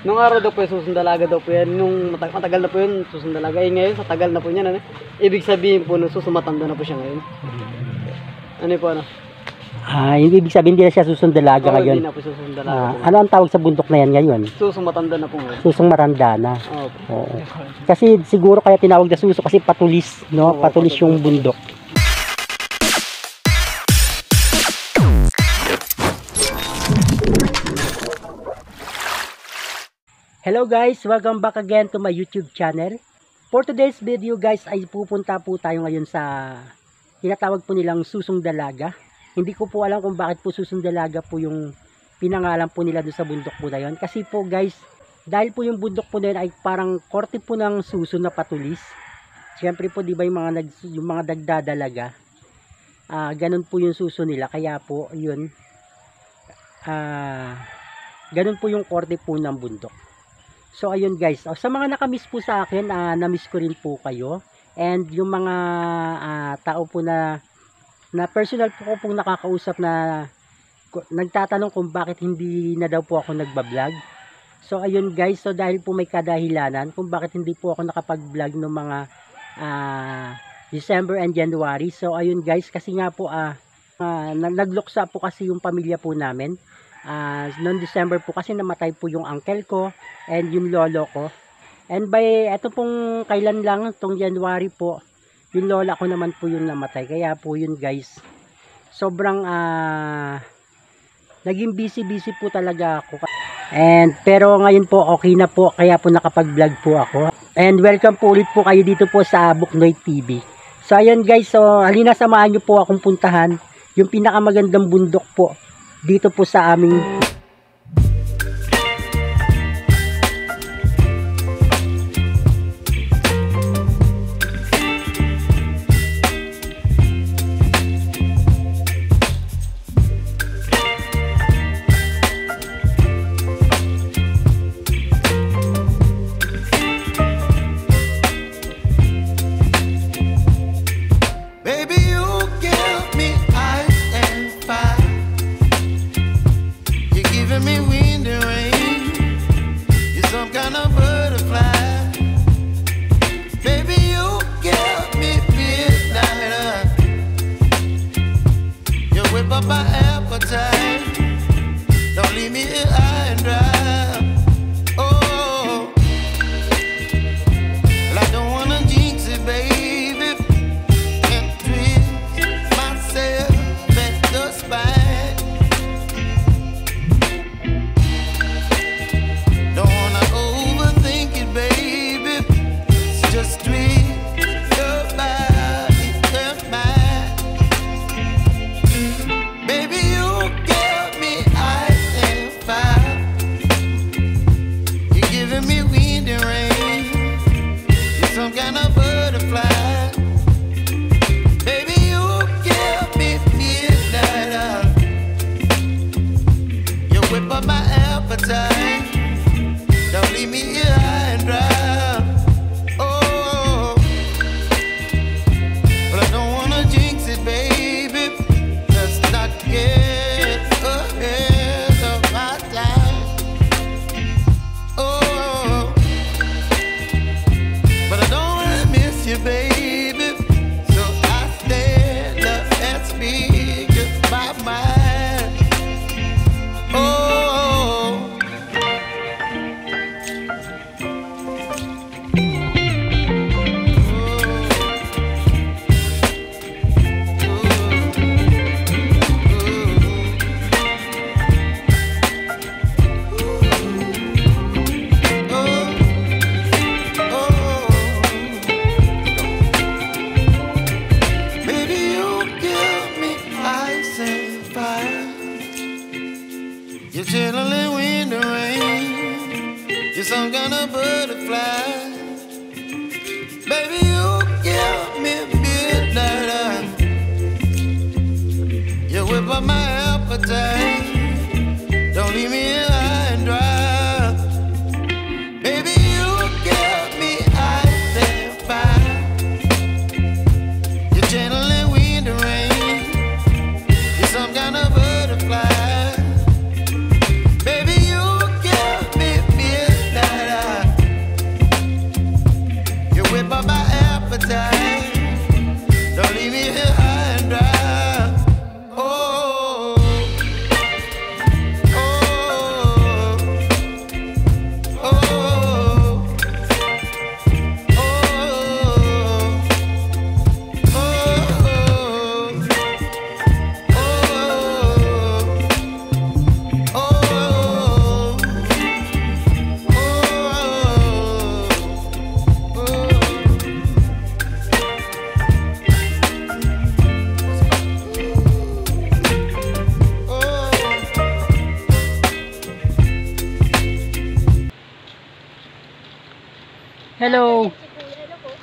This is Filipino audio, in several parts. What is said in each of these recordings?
Nung araw daw po yung susong dalaga daw po yan. Nung matagal na po yun, susong dalaga. Eh ngayon, sa tagal na po niyan. Ano? Ibig sabihin po, nung susumatanda na po siya ngayon. Ano po ano? Hindi ibig sabihin, hindi na siya susong dalaga ngayon. Hindi na po susong dalaga. Ano ang tawag sa bundok na yan ngayon? Susong matanda na po ngayon. Susong matanda na. Oo. Kasi siguro kaya tinawag na suso kasi patulis, no? Patulis yung bundok. Hello guys, welcome back again to my YouTube channel. For today's video guys ay pupunta po tayo ngayon sa tinatawag po nilang susong dalaga. Hindi ko po alam kung bakit po susong dalaga po yung pinangalan po nila doon sa bundok po na yun. Kasi po guys, dahil po yung bundok po na yun ay parang korte po ng suso na patulis. Siyempre po di ba yung mga dagdadalaga, ganun po yung suso nila. Kaya po yun, ganun po yung korte po ng bundok. So ayun guys, sa mga nakamiss po sa akin, namiss ko rin po kayo. And yung mga tao po na personal po ko pong nakakausap na nagtatanong kung bakit hindi na daw po ako nagbablog. So ayun guys, so dahil po may kadahilanan kung bakit hindi po ako nakapag-vlog ng mga December and January. So ayun guys, kasi nga po nagluksa po kasi yung pamilya po namin. Noong December po kasi namatay po yung uncle ko and yung lolo ko. And by eto pong kailan lang, tong January po, yung lola ko naman po yung namatay. Kaya po yun guys, sobrang naging busy po talaga ako. And pero ngayon po okay na po, kaya po nakapag-vlog po ako. And welcome po ulit po kayo dito po sa Buknoy TV. So ayun guys, so halina samahan niyo po akong puntahan yung pinakamagandang bundok po dito po sa aming butterfly. Baby, you give me midnight. Hello. Hello po.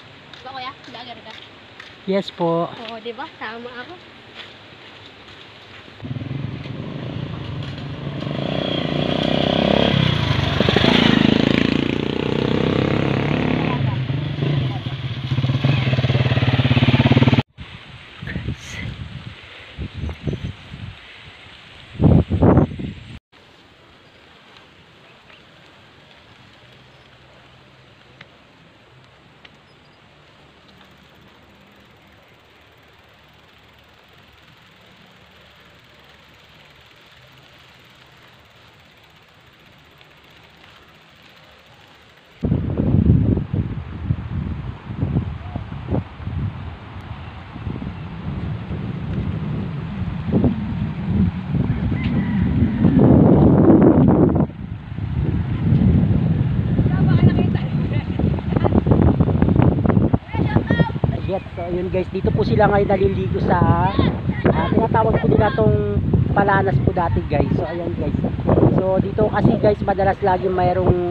Ba kuya? Vlogger ka? Yes po. Oo, di ba? Tama ako. Yes, so yun guys, dito po sila ngayon naliligo sa tinatawag po nila tong Palanas po dati guys. So ayan guys. So dito kasi guys madalas lagi mayroong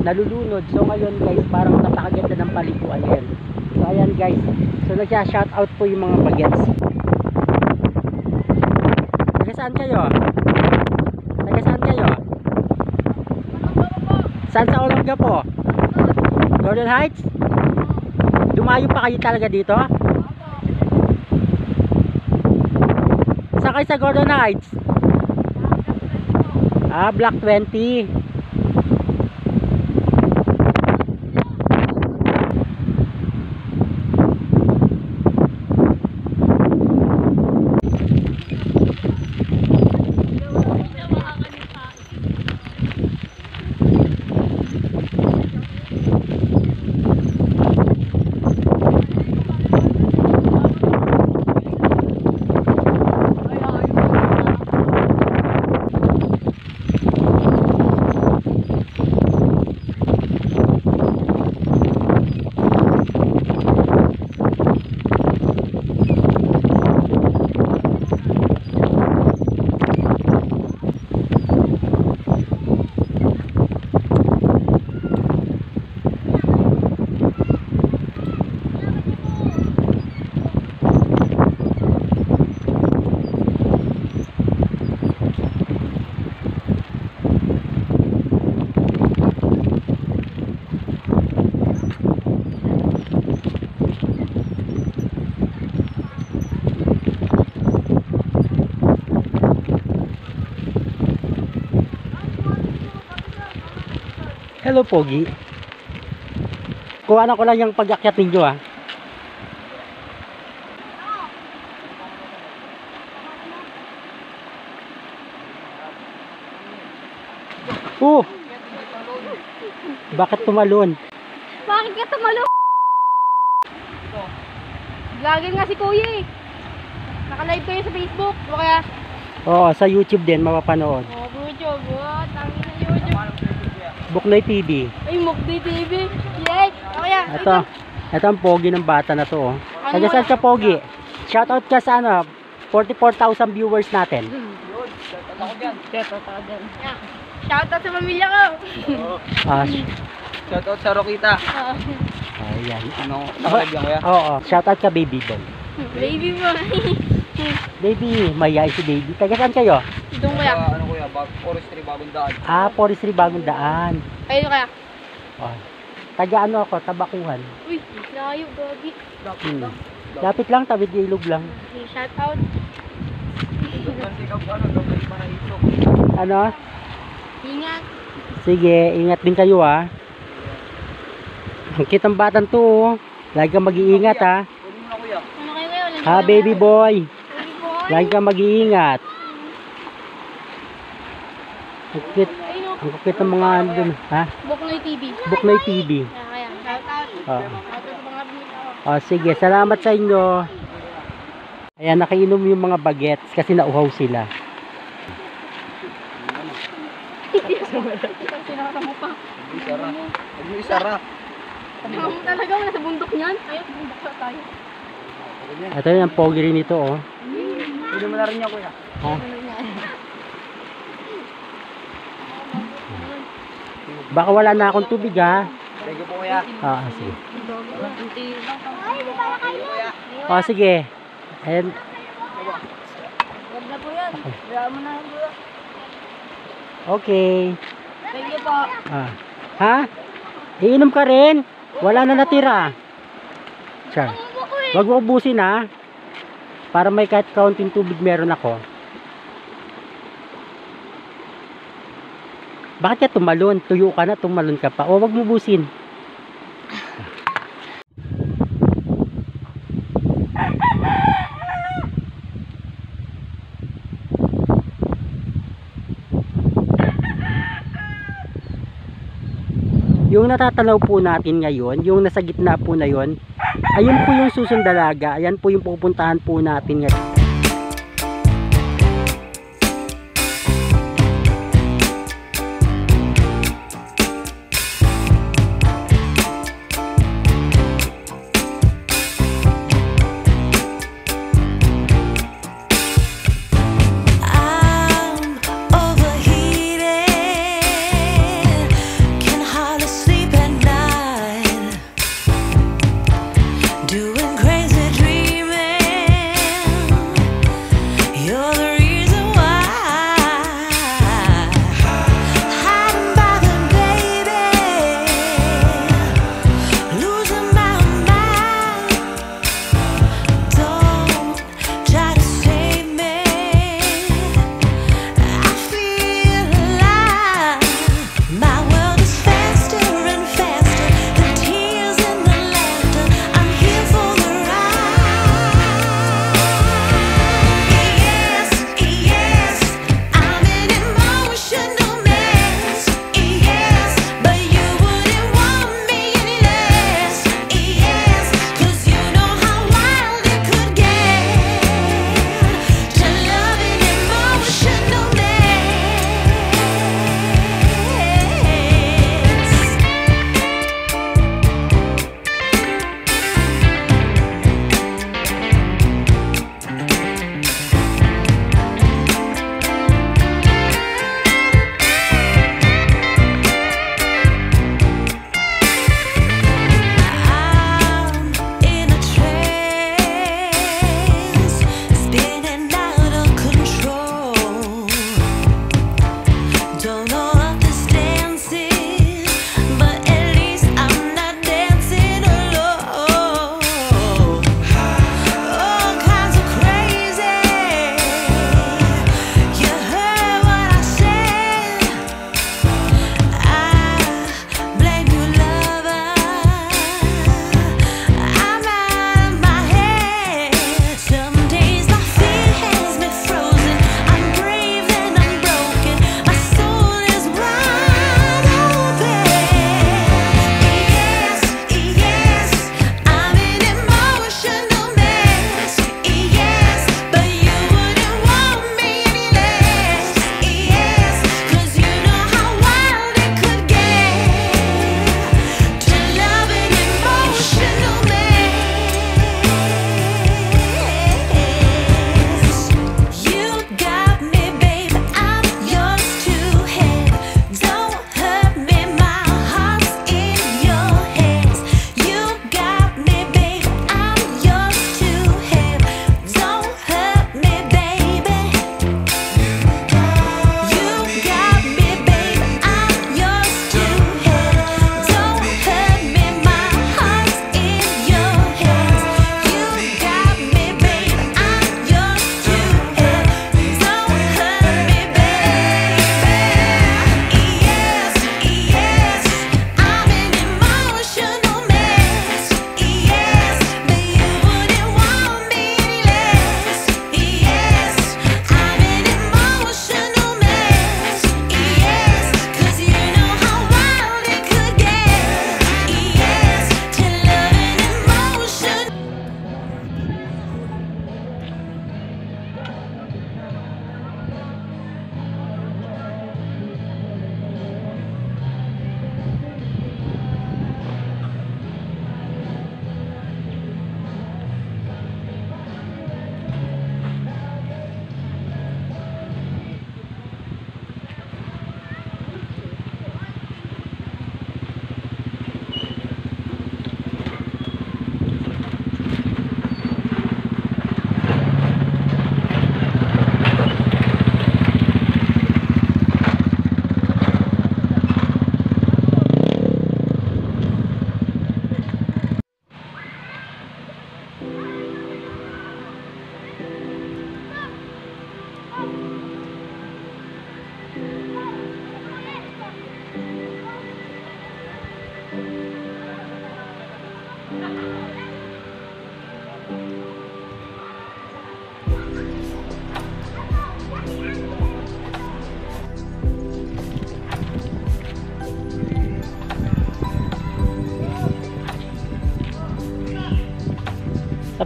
nalulunod. So ngayon guys parang napakaganda ng paliguan yan. So ayan guys. So nagsa-shout out po yung mga bagets. Taga saan kayo? Taga saan kayo? Saan sa Olongapo? Golden Heights? Dumayo pa kayo talaga dito? Saan kayo sa Golden Heights? Block 20. Hello Pogi. Kuha na ko lang yung pag-akyat ninyo Bakit tumalon? Bakit ka tumalo? Vlogger nga si Kuya eh. Naka-live kayo sa Facebook. O kaya? Oo, sa YouTube din mapapanood. YouTube. Tangin na YouTube. Buknoy TV. Ay, Mukdi TV. Yay! O kaya? Ito ang Pogi ng bata na to. Taga saan ka Pogi? Shoutout ka sa 44,000 viewers natin. Shoutout sa pamilya ko. Shoutout sa Rokita. Ayan. Nakalive lang kuya? Oo, shoutout ka Baby Boy. Baby mo. Baby, mayay si Baby. Taga saan kayo? Itong kaya? Ano kuya? Forestry Bagong Daan. Forestry Bagong Daan. Ayun kaya? Taga ako, Tabakuhan. Uy, layo, gagi. Lapit lang, tawid ilog lang. Shoutout. Ano? Ingat. Sige, ingat din kayo Ang kitang batang to Lagi kang mag-iingat Ano kayo ngayon? Baby boy. Baby boy. Lagi kang mag-iingat. Ang kukit ng mga andun. Buknoy TV. Buknoy TV. Kaya, shoutout. Shoutout sa mga binita. Sige, salamat sa inyo. Ayan, nakainom yung mga bagets kasi nauhaw sila. Sinara mo pa. Huwag mo isara. Tama mo talaga, wala sa bundok niyan. Ayun, bundok na tayo. Ito yung Pogi rin ito Pwede mo na rin niya kuya. Baka wala na akong tubig Thank you po kuya. Sige. Ay, di pala kayo. Sige. And, Huwag na po yan. Kaya mo na yan po. okay. Thank you po. Ha? Iinom ka rin? Wala na natira. Char. Wag mo ubusin ha. Para may kahit kaunting tubig meron ako. Bakit ka tumalon? Tuyo ka na, tumalon ka pa. O, wag mo ubusin. Yung natatanaw po natin ngayon, yung nasa gitna po na yon, ayun po yung susong dalaga. Ayan po yung pupuntahan po natin ngayon. I'm overheated, can hardly sleep at night, doing crazy dreaming.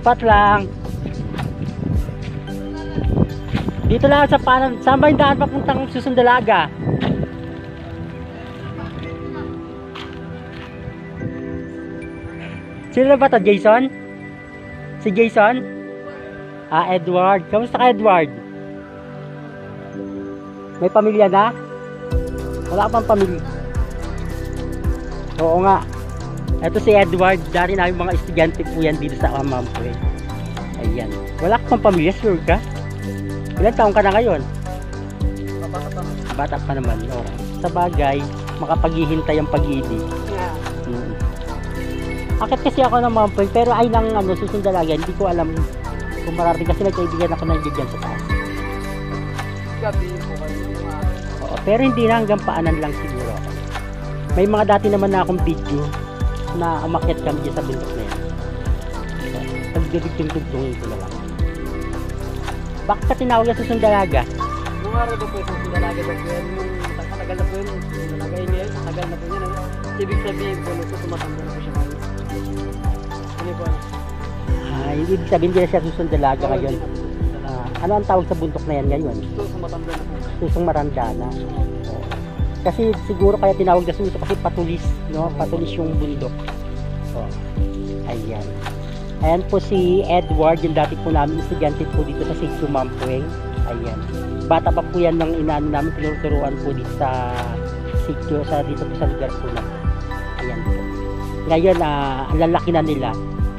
Tapat lang. Dito lang sa panan. Saan ba yung daan papuntang Susong Dalaga? Sino na ba to? Jason? Si Jason? Ah, Edward. Kamusta ka, Edward? May pamilya na? Wala ka pang pamilya? Oo nga. Ito si Edward. Dari na yung mga estudyante po yan dito sa Amampoy. Ayan. Wala ka pang pamilya, sure ka? Ilan taong ka na ngayon? Bata pa naman. Oh. Sa bagay, makapaghihintay ang pag-ibig. Yeah. Akit kasi ako ng Mampoy, pero ay lang Susong Dalaga, hindi ko alam kung mararating kasi nagkaibigan ako ng dyan sa taas. Gabi po kayo. Oo, pero hindi na hanggang paanan lang siguro. May mga dati naman na akong video na umakyat kami dyan sa bundok na yan. Pagdudugtong-dugtongin ko na lang. Bakit ka tinawag na Susong Dalaga? Nung araw daw po yung Susong Dalaga daw po yan. Nung matagal na po yun. Susong Dalaga yun ngayon. Matagal na po yun. Ibig sabihin po, sumatanda na po siya ngayon. Ano po? Ibig sabihin din siya Susong Dalaga ngayon. Ano ang tawag sa bundok na yan ngayon? Susong matanda na po. Susong Maranda na. Oo. Kasi siguro kaya tinawag na Suso kasi patulis, no? Patulis yung bundok. So, ayan. Ayan po si Edward, yung dati po namin estudyante po dito sa Sitio Mampueng. Ayan. Bata pa po yan ng inaano namin, tinuturuan po dito sa sitio, dito po sa lugar po na. Ayan po. Ngayon, ang lalaki na nila.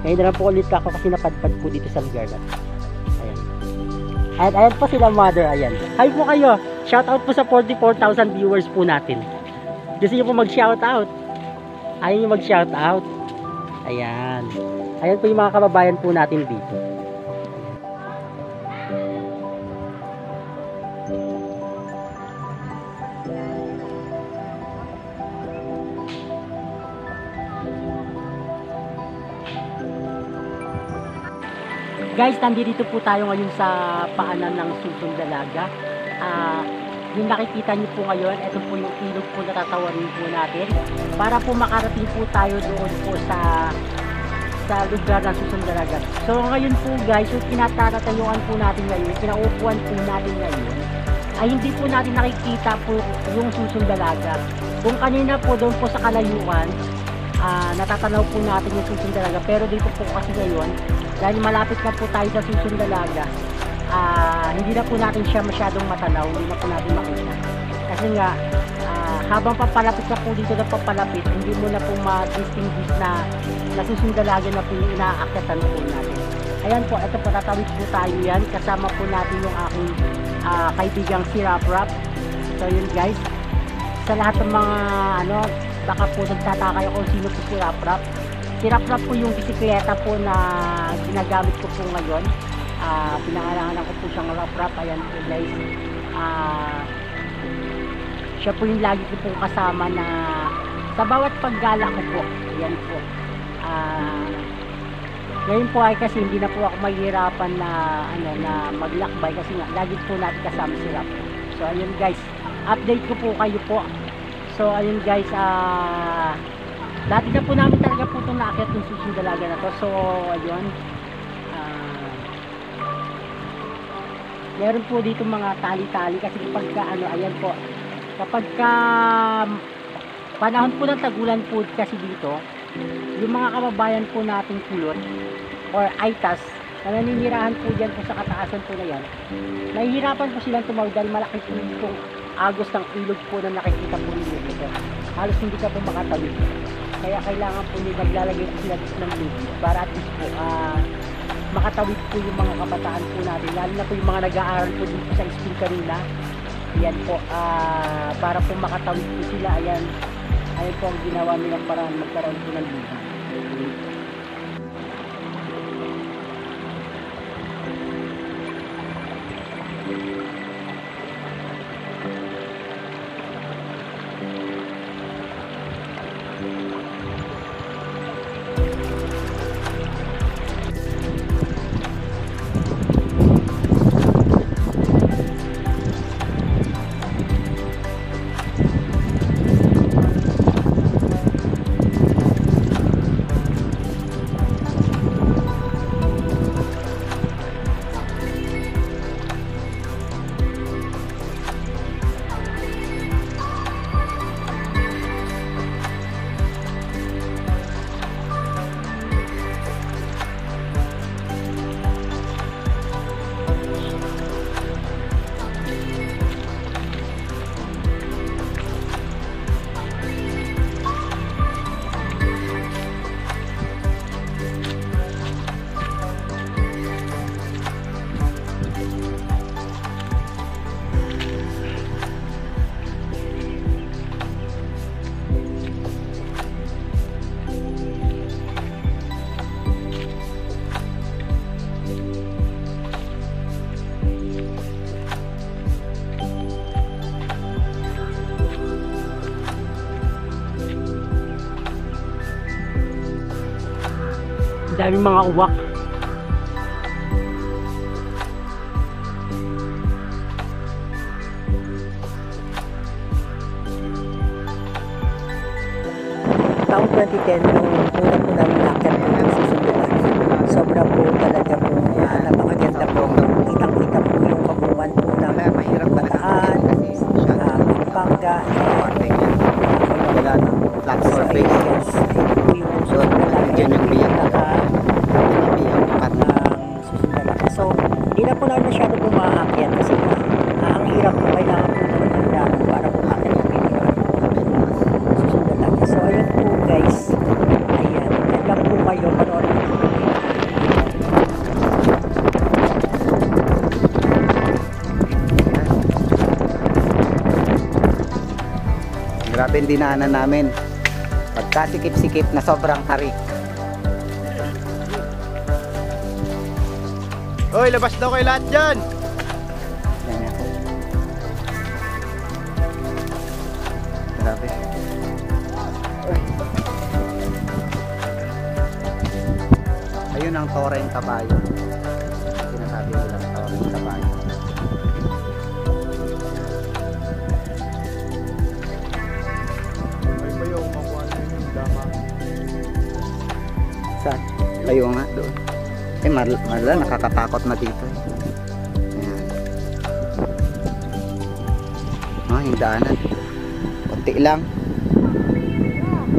Ngayon na lang po ulit ako kasi napadpad po dito sa lugar na. Ayan. At ayan po sila mother, ayan. Hi po kayo. Shoutout po sa 44,000 viewers po natin. Gusto niyo po mag-shoutout? Ayaw niyo mag-shoutout? Ayan. Ayan po yung mga kababayan po natin dito. Guys, nandito po tayo ngayon sa paanan ng Susong Dalaga. Yung nakikita niyo po ngayon, ito po yung ilog po na tatawarin po natin. Para po makarating po tayo doon po sa lugar ng Susong Dalaga. So ngayon po guys, yung tinatatayuan po natin ngayon, pinaupuan po natin ngayon, ay hindi po natin nakikita po yung Susong Dalaga. Kung kanina po doon po sa kalayuan, natatanaw po natin yung Susong Dalaga. Pero dito po kasi ngayon, dahil malapit na po tayo sa Susong Dalaga, hindi na po natin siya masyadong matanaw, hindi na po natin makita. Kasi nga, habang papalapit na po dito na papalapit, hindi mo na po ma-distinguish na Susong Dalaga na po yung inaakyatan po natin. Ayan po, ito po, tatawid po tayo yan. Kasama po natin yung aking kaibigang si Rap Rap. So yun guys, sa lahat ng mga baka po nagtataka kung sino po si Rap Rap. Si Rap Rap po yung bisikleta po na ginagamit ko po ngayon. Pinangalangan ko po siyang Rap Rap. Ayan po guys. Siya po yung lagi ko po kasama na sa bawat paggala ko po. Ayan po. Ngayon po ay kasi hindi na po ako mahihirapan na maglakbay kasi nga lagi po natin kasama si Rap. So ayun guys, update ko po kayo po. So ayun guys, dati na po namin talaga po itong naakyat ng Susong Dalaga na to. So ayun, meron po dito mga tali-tali kasi pagka ayan po, kapag panahon po ng tagulan po kasi dito, yung mga kababayan po nating kulot or aitas na naninirahan po dyan po sa kataasan po na yan, nahihirapan po silang tumawid dahil malaki po itong agos ng ilog po na nakikita po ninyo dito. Halos hindi ka po makatawid. Kaya kailangan po nyo maglalagay po sila dito ng lubid para at least po makatawid po yung mga kabataan po natin, lalo na po yung mga nag-aaral po dito sa school kanina. Ayan po, para po makatawid po sila. Ayan po ang ginawa nilang paraan magkaroon po ng lubid. Ang daming mga uwak. Taong 2010 nung una po namin nakita po ng susunduan. Sobra po talaga po napakaganda po. Kitang-kita po yung kabungan po ng mahirap Bataan, Pampanga, Wala na. Flat surface. yes, ito po yung susunduan. Diyan yung biyak. So, hindi na po namin masyado po maaakyat kasi ang hirap po, kailangan po naman ng daan para po makakit yung piniraan susunod lang. So, ayun po guys, ayan, yan lang po kayo, panoorin po. Grabe yung dinaanan namin. Pagkasikip-sikip na sobrang tarik. Oy, labas daw kayo lahat dyan! Yan ako. Grabe. Ayun ang Torrent Caballo. Sinasabi nila Torrent Caballo. Ay ba yung makuha na yung dama? Saan? Kayo nga doon. Mala, nakakatakot na dito. Ayan. Yung daanan. Kunti lang.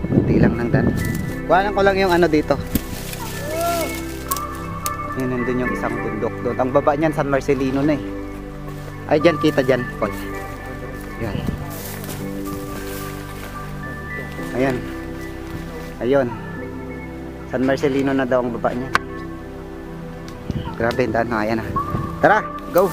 Kunti lang ng daanan. Kuhanan ko lang yung ano dito. Yun, nandun yung isang bundok doon. Ang baba niyan, San Marcelino na eh. Ay, dyan, kita dyan, Paul. Yan. Ayan. Ayun. San Marcelino na daw ang baba niya. Grabe, daan na. Ayan na. Tara, go!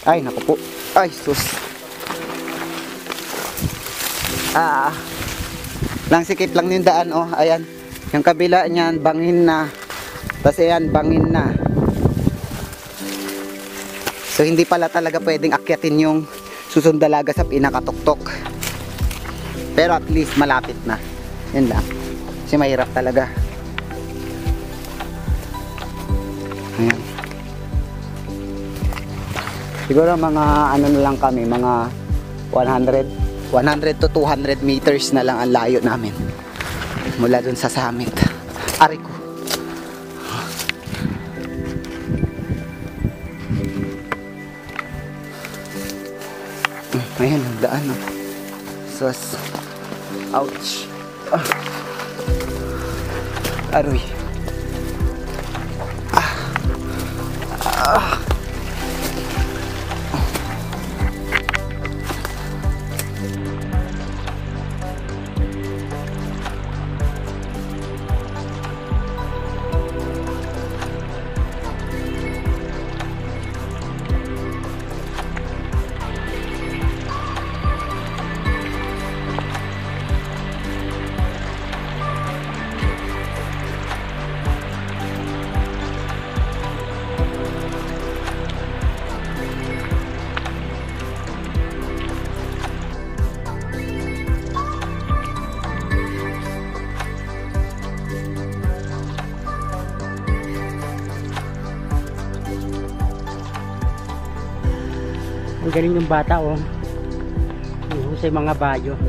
Ay, naku po. Ay, sus. Lang sikip lang yung daan, oh. Ayan. Yung kabila niyan, bangin na. Tapos ayan, bangin na. So, hindi pala talaga pwedeng akyatin yung Susundalaga sa pinakatuktok. Pero at least malapit na. Yun lang. Kasi mahirap talaga. Ayan. Siguro mga ano na lang kami, mga 100 to 200 meters na lang ang layo namin mula dun sa summit. Ari ko. Ayan ang daan, oh. Sus. Ouch. Aroy. Ang galing ng bata, oh. Husay mga bayo.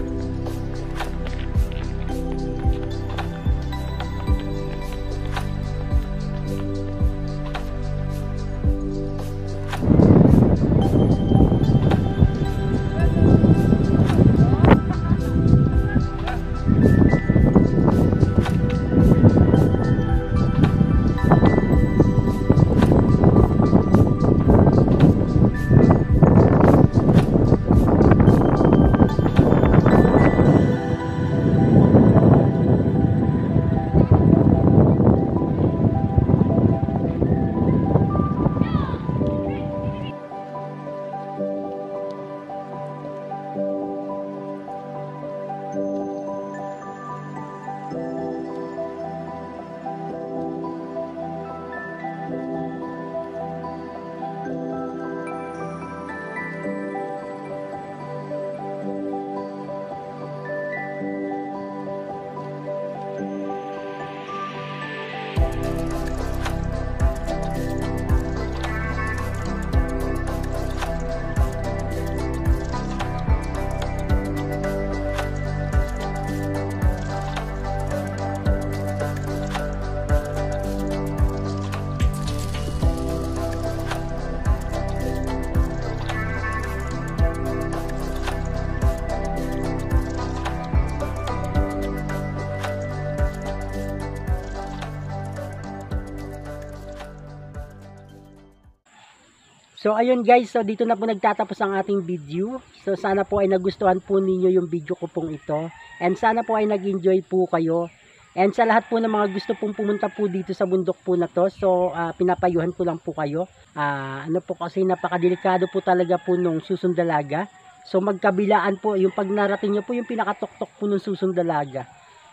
So ayun guys, so dito na po nagtatapos ang ating video. So sana po ay nagustuhan po ninyo yung video ko pong ito. And sana po ay nag-enjoy po kayo. And sa lahat po ng mga gusto pong pumunta po dito sa bundok po na to, so pinapayuhan ko lang po kayo. Ano po kasi napakadelikado po talaga po nung susong dalaga. So magkabilaan po, yung pag narating nyo po yung pinakatuktok po nung susong dalaga.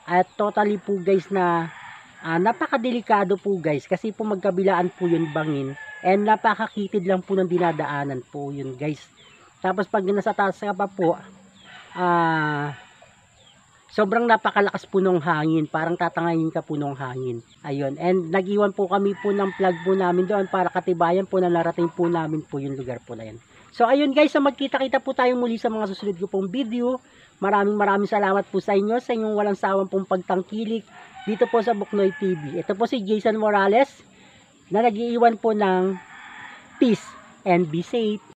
At totally po guys na napakadelikado po guys kasi po magkabilaan po yung bangin. And napakakitid lang po ng dinadaanan po yun guys. Tapos pag nasa taas ka pa po, sobrang napakalakas po ng hangin. Parang tatangayin ka po ng hangin. Ayun. And nag-iwan po kami po ng plug po namin doon para katibayan po na narating po namin po yung lugar po na yan. So ayun guys, so magkita-kita po tayo muli sa mga susunod ko pong video. Maraming salamat po sa inyo, sa inyong walang sawang pong pagtangkilik dito po sa Buknoy TV. Ito po si Jason Morales na nag-iiwan po ng peace and be safe.